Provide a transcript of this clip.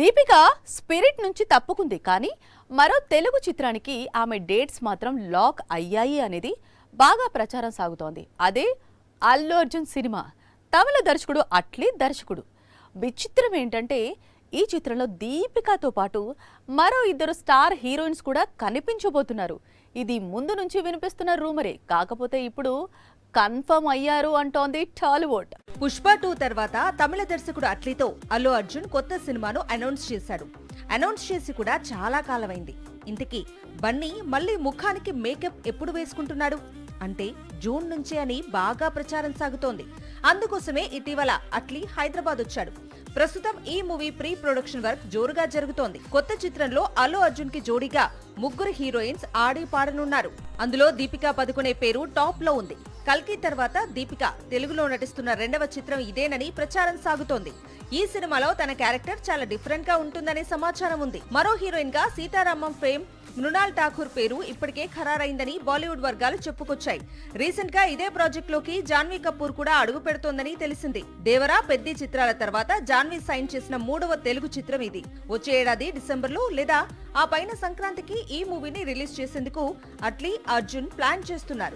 Deepika spirit నుంచి తప్పుకుంది, కానీ మరో తెలుగు చిత్రానికి ఆమె డేట్స్ మాత్రం లాక్ అయ్యాయి అనేది బాగా ప్రచారం సాగుతోంది. అదే అల్లు అర్జున్ సినిమా. తమిళ దర్శకుడు అట్లీ దర్శకుడు. విచిత్రం ఏంటంటే ఈ చిత్రంలో దీపికతో పాటు మరో ఇద్దరు స్టార్ హీరోయిన్స్ కూడా కనిపించబోతున్నారు. ఇది ముందు నుంచి వినిపిస్తున్న రూమరే, కాకపోతే ఇప్పుడు కన్ఫర్మ్ అయ్యారు అంటోంది టాలీవుడ్. పుష్ప 2 తర్వాత తమిళ దర్శకుడు అట్లీతో అల్లు అర్జున్ కొత్త సినిమాను అనౌన్స్ చేశాడు. అనౌన్స్ చేసి కూడా చాలా కాలమైంది. ఇంతకీ బన్నీ మళ్ళీ ముఖానికి మేకప్ ఎప్పుడు వేసుకుంటున్నాడు అంటే జూన్ నుంచే అని బాగా ప్రచారం సాగుతోంది. అందుకోసమే ఇటీవల అట్లీ హైదరాబాద్ వచ్చాడు. ప్రస్తుతం ఈ మూవీ ప్రీ ప్రొడక్షన్ వర్క్ జోరుగా జరుగుతోంది. కొత్త చిత్రంలో అల్లు అర్జున్ కి జోడీగా ముగ్గురు హీరోయిన్స్ ఆడి పాడనున్నారు. అందులో దీపికా పదుకునే పేరు టాప్ లో ఉంది. కల్కి తర్వాత దీపిక తెలుగులో నటిస్తున్న రెండవ చిత్రం ఇదేనని ప్రచారం సాగుతోంది. ఈ సినిమాలో తన క్యారెక్టర్ చాలా డిఫరెంట్ గా ఉంటుందనే సమాచారం ఉంది. మరో హీరోయిన్ గా సీతారామం ఫేమ్ మృణాల్ ఠాకూర్ పేరు ఇప్పటికే ఖరారైందని బాలీవుడ్ వర్గాలు చెప్పుకొచ్చాయి. రీసెంట్ గా ఇదే ప్రాజెక్ట్ లోకి జాన్వీ కపూర్ కూడా అడుగు పెడుతోందని తెలిసింది. దేవరా, పెద్ది చిత్రాల తర్వాత జాన్వీ సైన్ చేసిన 3వ తెలుగు చిత్రం ఇది. వచ్చే ఏడాది డిసెంబర్లో లేదా ఆ పైన సంక్రాంతికి ఈ మూవీని రిలీజ్ చేసేందుకు అట్లీ, అర్జున్ ప్లాన్ చేస్తున్నారు.